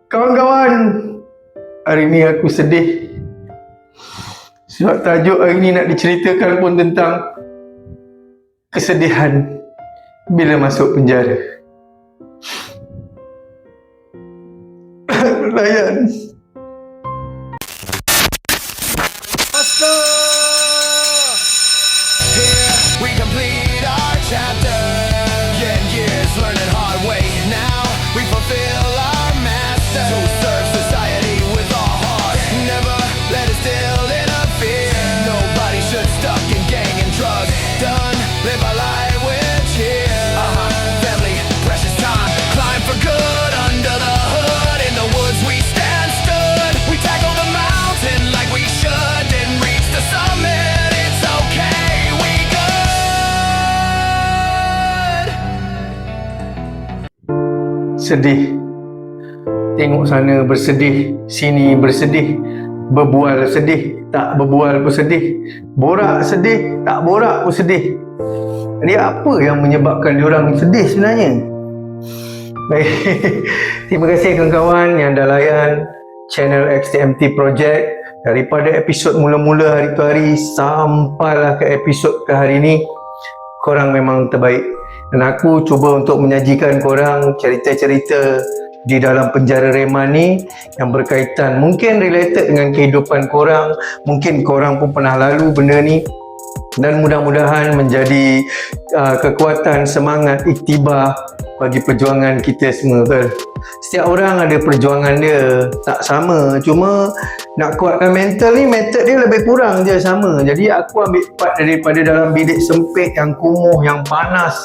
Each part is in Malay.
Kawan-kawan, hari ni aku sedih sebab tajuk hari ni nak diceritakan pun tentang kesedihan bila masuk penjara. Layan. Here we complete our chapter. 10 years learning hard way. Now we fulfill our master to serve society with our heart. Never let it still interfere. Nobody should stuck in gang and drugs. Done, live our life with cheer. Family, precious time. Climb for good under the hood. In the woods we stand stood. We tackle the mountain like we should. Didn't reach the summit. It's okay, we good. Sedih. Tengok sana bersedih, sini bersedih. Berbual sedih, tak berbual pun sedih. Borak sedih, tak borak pun sedih. Jadi apa yang menyebabkan diorang sedih sebenarnya? Baik, terima kasih kawan-kawan yang dah layan channel XTMT Project. Daripada episod mula-mula hari tu hari sampailah ke episod ke hari ni, korang memang terbaik. Dan aku cuba untuk menyajikan korang cerita-cerita di dalam penjara Reman ni yang berkaitan, mungkin related dengan kehidupan korang, mungkin korang pun pernah lalu benda ni, dan mudah-mudahan menjadi kekuatan, semangat, iktibar bagi perjuangan kita semua, betul? Setiap orang ada perjuangan dia, tak sama. Cuma nak kuatkan mental ni, method dia lebih kurang je sama. Jadi aku ambil part daripada dalam bilik sempit yang kumuh, yang panas,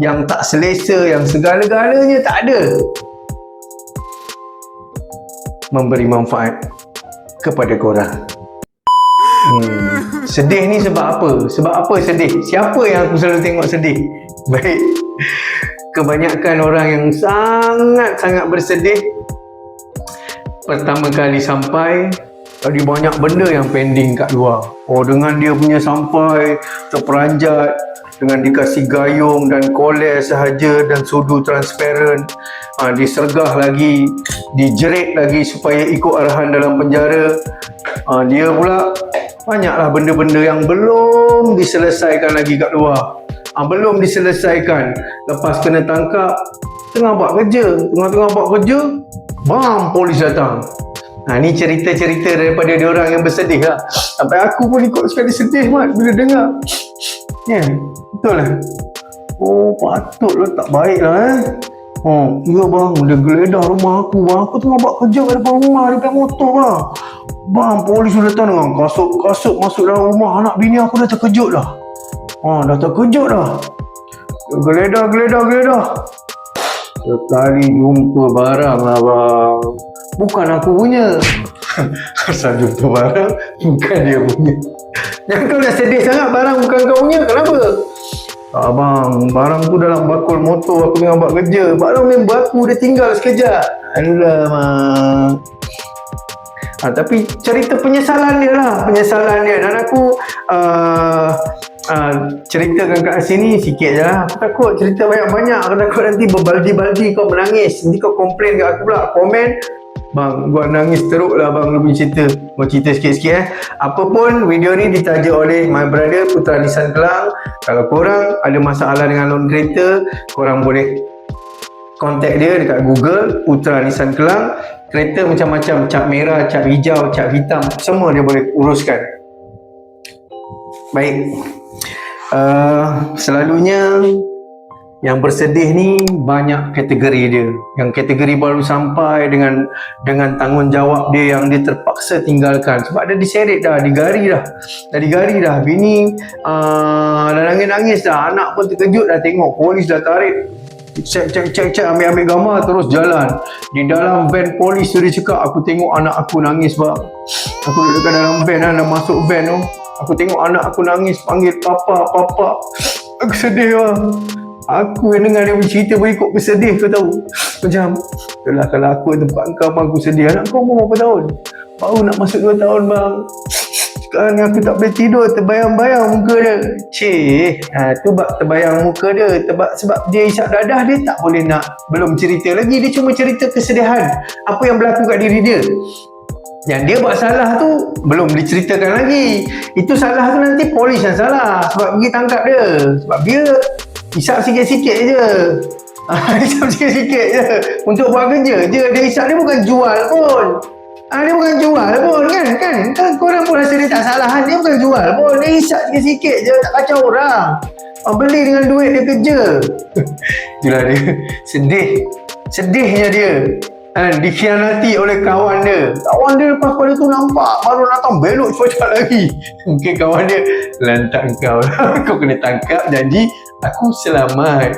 yang tak selesa, yang segala-galanya tak ada, memberi manfaat kepada korang. Sedih ni sebab apa? Sebab apa sedih? Siapa yang aku selalu tengok sedih? Baik, kebanyakan orang yang sangat-sangat bersedih pertama kali sampai, ada banyak benda yang pending kat luar. Oh, dengan dia punya sampai terperanjat, dengan dikasih gayung dan koler sahaja dan sudu transparent, disergah lagi, dijerit lagi supaya ikut arahan dalam penjara. Dia pula banyaklah benda-benda yang belum diselesaikan lagi kat luar. Belum diselesaikan. Lepas kena tangkap, tengah buat kerja, tengah-tengah buat kerja, bam, polis datang. Ni cerita-cerita daripada diorang yang bersedih lah. Sampai aku pun ikut sekali sedih Mat bila dengar. Betul lah. Oh, patutlah tak baik lah ya bang, dia geledah rumah aku bang. Aku tengah buat kerja kat depan rumah, dekat motor bang. Bang, polis datang dengan kasut masuk dalam rumah. Anak bini aku dah terkejut dah. Dah terkejut dah. Geledah. Sekali jumpa barang lah bang. Bukan aku punya. Asal jumpa barang, bukan dia punya. Yang kau dah sedih sangat barang bukan kau punya, kenapa? Bang, barang tu dalam bakul motor, aku tengah buat kerja. Barang member aku dia tinggal sekejap. Alamak. Tapi cerita penyesalan dia lah, dan aku ceritakan kat sini sikit je lah. Aku takut cerita banyak-banyak, aku takut nanti berbaldi-baldi kau menangis. Nanti kau komplain kat aku pula, komen, bang, gua nangis teruk lah bang lu punya cerita. Gua cerita sikit-sikit Apapun, video ni ditaja oleh my brother Putra Nissan Kelang. Kalau korang ada masalah dengan loan kereta, korang boleh contact dia dekat Google, Putra Nissan Kelang. Kereta macam-macam, cap merah, cap hijau, cap hitam, semua dia boleh uruskan. Baik, selalunya yang bersedih ni banyak kategori dia. Yang kategori baru sampai dengan tanggungjawab dia yang dia terpaksa tinggalkan sebab dia diseret dah, digari dah. Bini dah nangis dah, anak pun terkejut dah tengok polis dah tarik. Cek, ambil gambar, terus jalan. Di dalam van polis tu dia cakap, aku tengok anak aku nangis bang. Aku duduk kat dalam van dah masuk van tu. Aku tengok anak aku nangis, panggil papa. Aku sedih bang. Aku yang dengar dia bercerita berikut bersedih, kau tahu. Macam, itulah kalau aku tempat kau bang, aku sedih. Anak kau umur berapa tahun? Baru nak masuk 2 tahun bang. Sekarang ni aku tak boleh tidur, terbayang-bayang muka dia. Tu bab terbayang muka dia. Sebab dia isap dadah, dia tak boleh nak belum cerita lagi. Dia cuma cerita kesedihan apa yang berlaku kat diri dia. Yang dia buat salah tu belum diceritakan lagi. Itu salah tu nanti polis yang salah sebab pergi tangkap dia. Sebab dia isap sikit-sikit je. Isap sikit-sikit je untuk buat kerja je. Dia isap, dia bukan jual pun. Dia bukan jual pun kan korang pun rasa dia tak salah. Dia bukan jual pun. Dia isap sikit-sikit je, tak kacau orang. Beli dengan duit dia kerja. Itulah dia. Sedihnya dia dikhianati oleh kawan dia. Kawan dia lepas pada tu nampak, baru datang belok sekejap lagi. Mungkin kawan dia, lantak kau lah. Kau kena tangkap, janji aku selamat.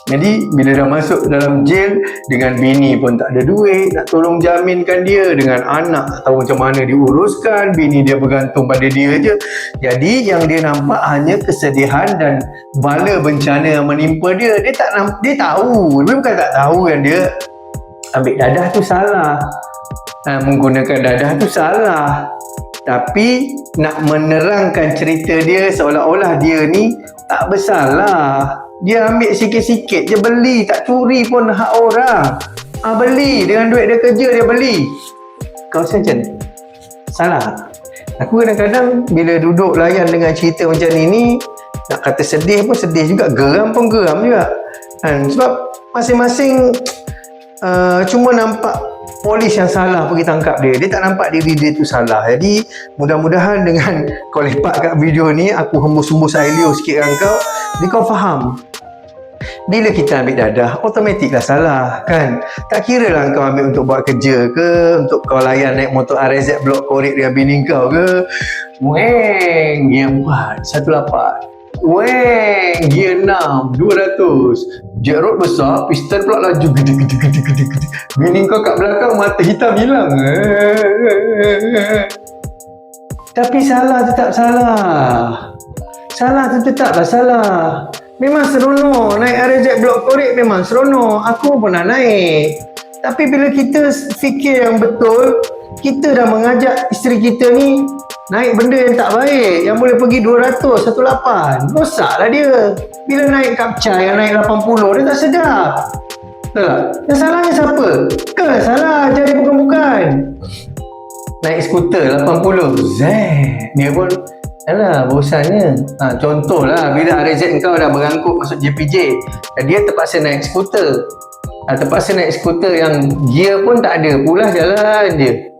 Jadi bila dah masuk dalam jail, dengan bini pun tak ada duit nak tolong jaminkan dia, dengan anak tak tahu macam mana diuruskan, bini dia bergantung pada dia je. Jadi yang dia nampak hanya kesedihan dan bala bencana yang menimpa dia. Dia tahu, dia bukan tak tahu yang dia ambil dadah tu salah, menggunakan dadah tu salah. Tapi nak menerangkan cerita dia seolah-olah dia ni tak bersalah. Dia ambil sikit-sikit je, beli, tak curi pun hak orang. Beli, dengan duit dia kerja dia beli. Kau rasa macam ni? Salah. Aku kadang-kadang bila duduk layan dengan cerita macam ni, nak kata sedih pun sedih juga, geram pun geram juga. Sebab masing-masing cuma nampak polis yang salah pergi tangkap dia. Dia tak nampak diri dia tu salah. Jadi mudah-mudahan dengan kau lepak kat video ni, aku hembus-hembus air liur sikit dengan kau, jadi kau faham. Bila kita ambil dadah, automatik lah salah kan. Tak kira lah kau ambil untuk buat kerja ke, untuk kau layan naik motor RZ blok korek dengan bini kau ke. Weng, gear 4, 18. Weng, gear 6, 200. Jet road besar, piston pula laju gede. Bini kau kat belakang mata hitam hilang. Tapi salah tetap salah. Salah tu tetaplah salah. Memang seronok naik RZ blok korek, memang seronok. Aku pun nak naik. Tapi bila kita fikir yang betul, kita dah mengajak isteri kita ni naik benda yang tak baik, yang boleh pergi 200, 18. Rosaklah dia. Bila naik kapcai yang naik 80, dia tak sedap. Tak? Yang salahnya siapa? Salah jadi bukan-bukan. Naik skuter 80, dia pun alah, bosannya. Contohlah bila RZ kau dah berangkut masuk JPJ, dia terpaksa naik skuter. Terpaksa naik skuter yang gear pun tak ada, pula jalan dia.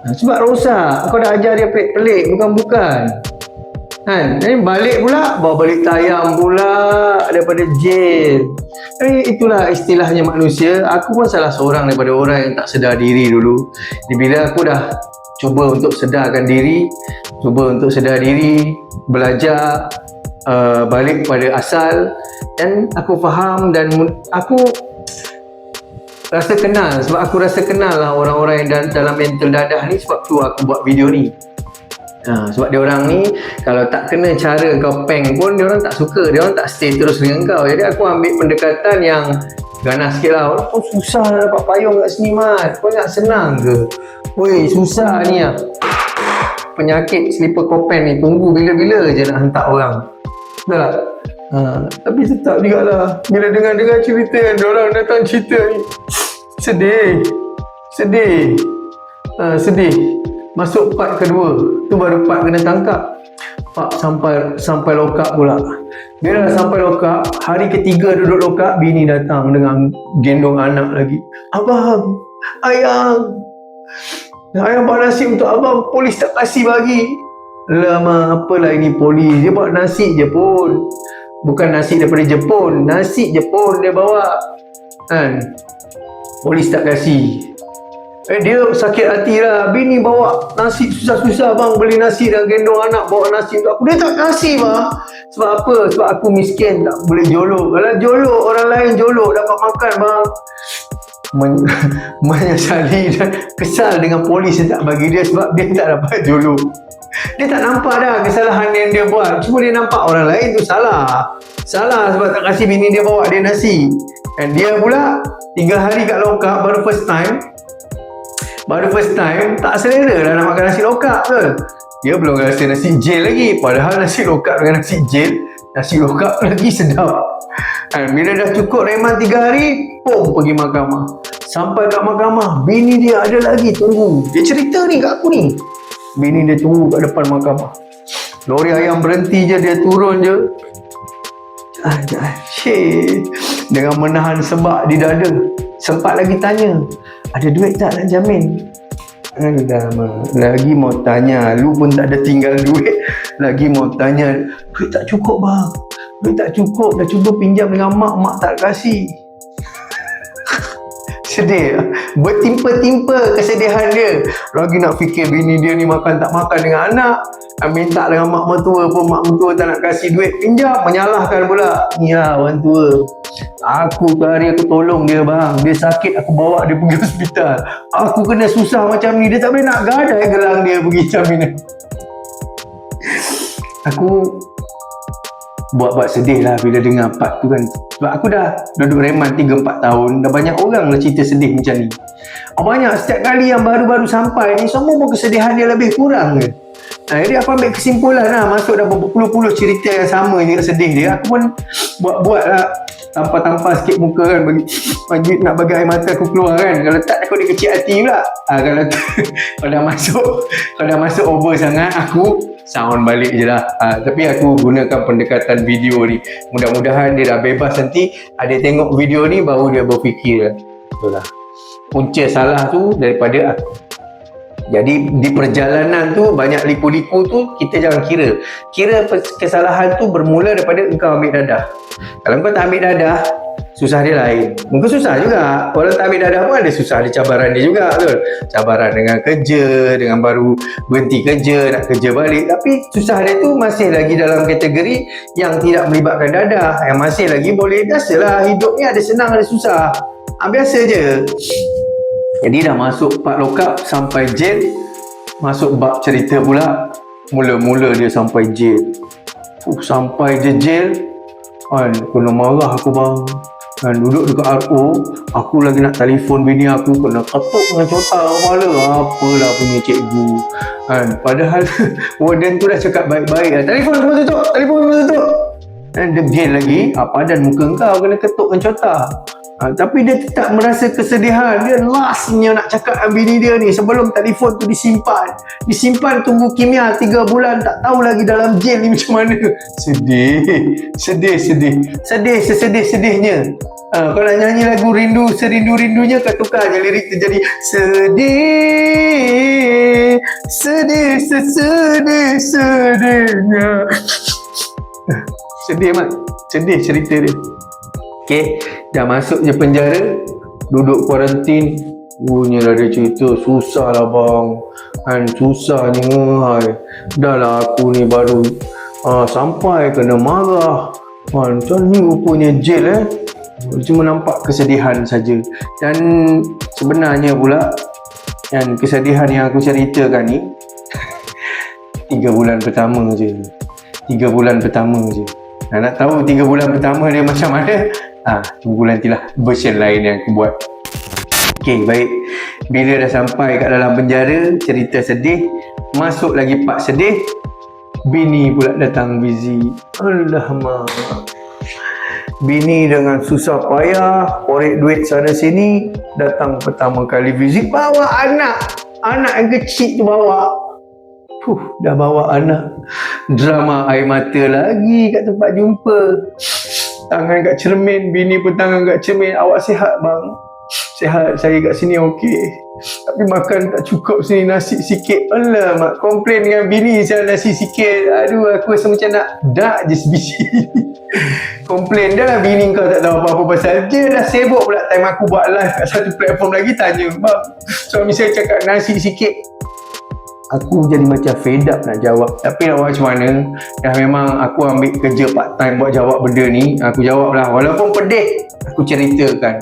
Sebab rosak. Kau dah ajar dia pelik-pelik, bukan-bukan. Jadi balik pula, bawa balik tayang pula daripada jail. Jadi itulah istilahnya manusia. Aku pun salah seorang daripada orang yang tak sedar diri dulu. Jadi bila aku dah cuba untuk sedarkan diri, belajar, balik kepada asal, dan aku faham dan aku rasa kenal. Sebab aku rasa kenal lah orang-orang yang dalam mental dadah ni, sebab tu aku buat video ni. Sebab dia orang ni kalau tak kena cara kau peng pun, dia orang tak suka, dia orang tak stay terus dengan kau. Jadi aku ambil pendekatan yang ganas sikit lah. Orang susah nak dapat payung kat sini, Mat. Kau ingat senang ke? Weh, susah ni lah. Penyakit slipper kopen ni tunggu bila-bila je nak hantar orang. Betul tak? Tapi tetap juga lah, bila dengar cerita yang diorang datang cerita ni, sedih. Masuk part kedua, tu baru part kena tangkap. Pak sampai lokap pula. Bila dah sampai lokap, hari ketiga duduk lokap, bini datang dengan gendong anak lagi. Abang, ayang buat nasi untuk abang, polis tak kasih bagi. Lama, apalah ini polis, dia buat nasi je pun. Bukan nasi daripada Jepun, nasi je pun dia bawa. Polis tak kasih. Dia sakit hati lah. Bini bawa nasi susah-susah, bang, beli nasi dan gendong anak bawa nasi untuk aku. Dia tak kasih, bang. Sebab apa? Sebab aku miskin, tak boleh jolok. Kalau jolok, orang lain jolok dapat makan, bang. Menyesali dan kesal dengan polis yang tak bagi dia sebab dia tak dapat jolok. Dia tak nampak dah kesalahan yang dia buat, cuma dia nampak orang lain tu salah sebab tak kasih bini dia bawa dia nasi. Dan dia pula 3 hari kat lokap, baru first time tak selera dah nak makan nasi lokap ke. Dia belum rasa nasi jel lagi. Padahal nasi lokap dengan nasi jel, nasi lokap lagi sedap. Bila dah cukup reman 3 hari, pergi mahkamah. Sampai kat mahkamah, bini dia ada lagi tunggu. Dia cerita ni kat aku ni. Bini dia tunggu kat depan mahkamah. Lori ayam berhenti je, dia turun je. Dengan menahan sebab di dada. Sempat lagi tanya, ada duit tak nak jamin? Lagi mau tanya, lu pun tak ada tinggal duit. Lagi mau tanya, duit tak cukup bang. Duit tak cukup, dah cuba pinjam dengan mak tak kasih. Sedih. Bertimpa-timpa kesedihan dia. Lagi nak fikir bini dia ni makan tak makan dengan anak. Minta dengan mak mertua pun mak mertua tak nak kasih duit pinjam. Menyalahkan pula. Ya orang tua. Aku hari aku tolong dia bang. Dia sakit aku bawa dia pergi hospital. Aku kena susah macam ni. Dia tak boleh nak gadai gelang dia pergi jaminan. Aku buat sedih lah bila dengar part tu kan. Sebab aku dah duduk reman 3-4 tahun. Dah banyak orang lah cerita sedih macam ni. Banyak setiap kali yang baru-baru sampai ni, semua pun kesedihan dia lebih kurang je. Jadi aku ambil kesimpulan lah. Masuk dah berpuluh-puluh cerita yang sama je sedih dia. Aku pun buat lah. Tampar-tampar sikit muka kan, bagi nak bagi air mata aku keluar kan. Kalau tak aku dia kecil hati pula. Kalau dah masuk over sangat, aku sound balik je lah. Tapi aku gunakan pendekatan video ni. Mudah-mudahan dia dah bebas nanti. Ada tengok video ni baru dia berfikir. Betul lah. Punca salah tu daripada aku. Jadi di perjalanan tu banyak liku-liku tu kita jangan kira. Kira kesalahan tu bermula daripada engkau ambil dadah. Kalau kau tak ambil dadah, susah dia lain. Mungkin susah juga. Orang tak ambil dadah pun ada susah, ada cabaran dia juga, betul. Cabaran dengan kerja, dengan baru berhenti kerja, nak kerja balik. Tapi susah dia tu masih lagi dalam kategori yang tidak melibatkan dadah. Yang masih lagi boleh, biasalah hidup ni ada senang ada susah. Biasa je. Jadi dah masuk part lokap sampai jail. Masuk bab cerita pula. Mula-mula dia sampai jail. Sampai je jail kan, kena marah aku bang kan, duduk dekat RO. Aku lagi nak telefon bini aku, kena ketuk dengan cotak kepala. Apalah punya cikgu kan. Padahal warden tu dah cakap baik-baik lah. Telefon semua tutup kan, dia jail lagi. Padan muka kau kena ketuk dengan cotak. Tapi dia tetap merasa kesedihan. Dia lastnya nak cakap dengan bini dia ni sebelum telefon tu disimpan tunggu kimia 3 bulan. Tak tahu lagi dalam jail ni macam mana. Sedih sesedih-sedihnya. Kalau nak nyanyi lagu rindu serindu-rindunya, kau tukar je lirik tu jadi sedihnya. Sedih mat. Sedih cerita dia. Okay, dah masuk je penjara, duduk kuarantin. Punyalah dia cerita, susah lah bang kan, susahnya hai. Dah lah aku ni baru sampai kena marah kan. Macam ni rupanya jail cuma nampak kesedihan saja. Dan sebenarnya pula kan, kesedihan yang aku ceritakan ni 3 bulan pertama je. Nak tahu 3 bulan pertama dia macam mana? Tunggu nantilah version lain yang aku buat. Okay, baik. Bila dah sampai kat dalam penjara, cerita sedih. Masuk lagi part sedih. Bini pula datang visit. Alamak. Bini dengan susah payah, korek duit sana sini, datang pertama kali visit, bawa anak. Anak yang kecil tu bawa. Dah bawa anak. Drama air mata lagi kat tempat jumpa. Tangan kat cermin, bini pun tangan kat cermin. Awak sihat bang? Sihat, saya kat sini okey. Tapi makan tak cukup sini, nasi sikit. Alamak, komplain dengan bini saya nasi sikit. Aduh, aku rasa macam nak je sebiji. Komplain dah lah bini kau tak tahu apa-apa pasal. Dia dah sibuk pula time aku buat live kat satu platform lagi tanya, bang, suami saya cakap nasi sikit. Aku jadi macam fed up nak jawab. Tapi nak buat macam mana, dah memang aku ambil kerja part time buat jawab benda ni. Aku jawab lah, walaupun pedih. Aku ceritakan.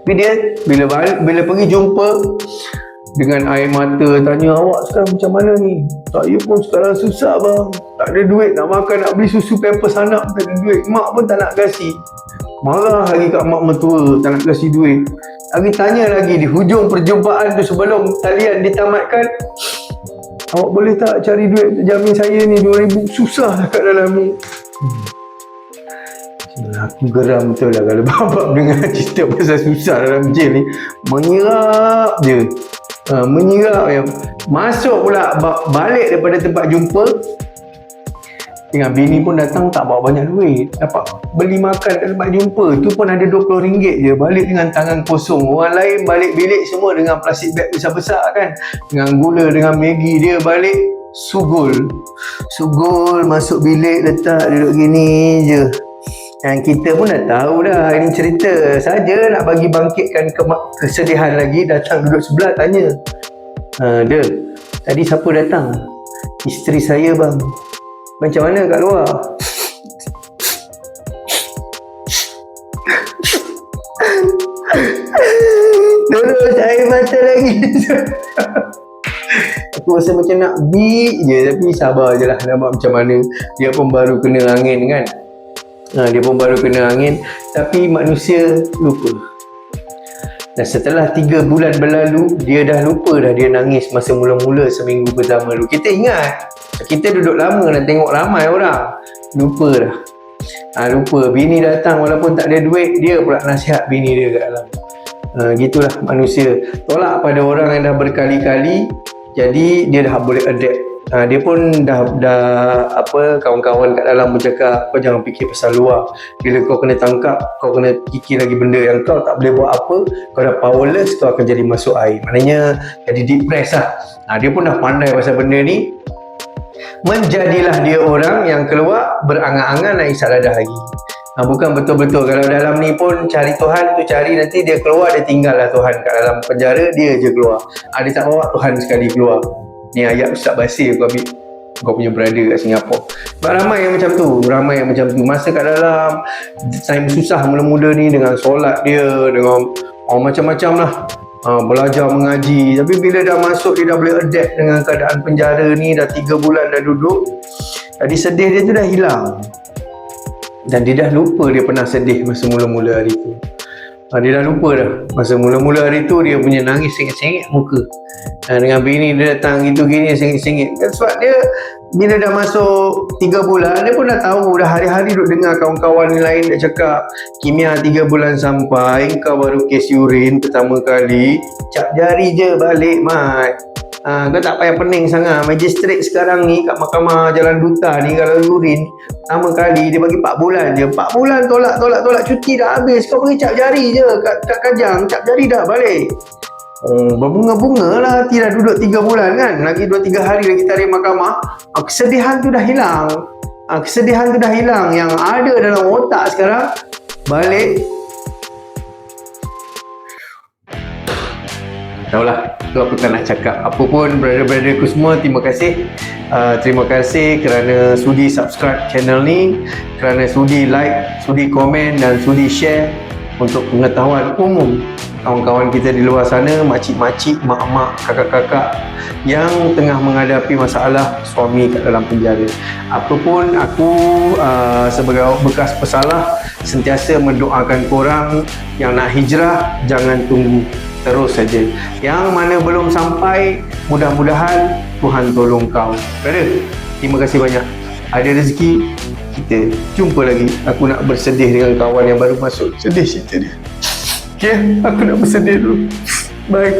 Bila pergi jumpa dengan air mata, tanya, awak sekarang macam mana ni? Saya pun sekarang susah bang, tak ada duit nak makan, nak beli susu pampers anak, tak ada duit. Mak pun tak nak kasih. Marah lagi kat mak mertua, tak nak kasih duit. Lagi tanya lagi di hujung perjumpaan tu sebelum talian ditamatkan, Awak boleh tak cari duit untuk jamin saya ni 2,000 susah kat dalam ni. Aku geram betul lah kalau bapak dengar cerita pasal susah dalam jail ni. Menyerap je. Menyerap je. Masuk pula balik daripada tempat jumpa. Dengan bini pun datang tak bawa banyak duit. Dapat beli makan kat tempat jumpa. Tu pun ada RM20 je. Balik dengan tangan kosong. Orang lain balik bilik semua dengan plastik bag besar-besar kan. Dengan gula, dengan Maggi. Dia balik sugul. Sugul masuk bilik letak duduk gini je. Dan kita pun dah tahu dah ini cerita saja nak bagi bangkitkan kesedihan lagi. Datang duduk sebelah tanya. Dia, tadi siapa datang? Isteri saya bang. Macam mana kat luar? Terus air mata lagi. Aku rasa macam nak beat je. Tapi sabar je lah. Nampak macam mana. Dia pun baru kena angin kan. Dia pun baru kena angin. Tapi manusia lupa. Dan setelah 3 bulan berlalu, dia dah lupa dah dia nangis masa mula-mula seminggu pertama dulu. Kita ingat, kita duduk lama dan tengok ramai orang. Lupa dah. Lupa. Bini datang walaupun tak ada duit, dia pula nasihat bini dia kat dalam. Gitulah manusia. Tolak pada orang yang dah berkali-kali, jadi dia dah boleh adapt. Dia pun dah kawan-kawan kat dalam bercakap, kau jangan fikir pasal luar. Bila kau kena tangkap, kau kena fikir lagi benda yang kau tak boleh buat apa. Kau dah powerless, kau akan jadi masuk air. Maknanya jadi depressed lah. Dia pun dah pandai pasal benda ni. Menjadilah dia orang yang keluar berangan-angan nak isap dadah lagi. Bukan betul-betul. Kalau dalam ni pun cari Tuhan tu cari, nanti dia keluar, dia tinggal lah Tuhan kat dalam penjara, dia je keluar. Dia tak bawa Tuhan sekali keluar. Ni ayat Ustaz Basir aku ambil kau punya brother kat Singapura. Sebab ramai yang macam tu. Masa kat dalam time susah mula-mula ni, dengan solat dia, dengan macam-macam lah, belajar mengaji. Tapi bila dah masuk, dia dah boleh adapt dengan keadaan penjara ni. Dah 3 bulan dah duduk. Jadi sedih dia tu dah hilang. Dan dia dah lupa dia pernah sedih masa mula-mula hari tu. Dia dah lupa dah. Masa mula-mula hari tu dia punya nangis sengit-sengit muka. Dengan bini dia datang gitu gini sengit-sengit. Sebab dia bila dah masuk 3 bulan, dia pun dah tahu. Dah hari-hari duduk dengar kawan-kawan lain dah cakap, Kimia 3 bulan sampai, kau baru kes urin pertama kali, cap jari je balik mat. Kau tak payah pening sangat. Magistrate sekarang ni kat Mahkamah Jalan Duta ni, kalau urin pertama kali dia bagi 4 bulan je. 4 bulan tolak cuti dah habis. Kau pergi cap jari je kat Kajang, cap jari dah balik. Berbunga-bunga lah hati dah duduk 3 bulan kan. Lagi 2-3 hari lagi tarikh mahkamah. Kesedihan tu dah hilang. Yang ada dalam otak sekarang balik. Tahulah, tu aku tak nak cakap. Apa pun brother-brother aku semua, terima kasih. Terima kasih kerana sudi subscribe channel ni, kerana sudi like, sudi komen dan sudi share untuk pengetahuan umum kawan-kawan kita di luar sana, makcik-makcik, mak-mak, kakak-kakak yang tengah menghadapi masalah suami kat dalam penjara. Apapun aku sebagai bekas pesalah sentiasa mendoakan korang yang nak hijrah, jangan tunggu, terus saja. Yang mana belum sampai, mudah-mudahan Tuhan tolong kau. Brother, terima kasih banyak. Ada rezeki kita jumpa lagi. Aku nak bersedih dengan kawan yang baru masuk. Sedih cerita dia. Okay, aku nak bersedih dulu. Bye.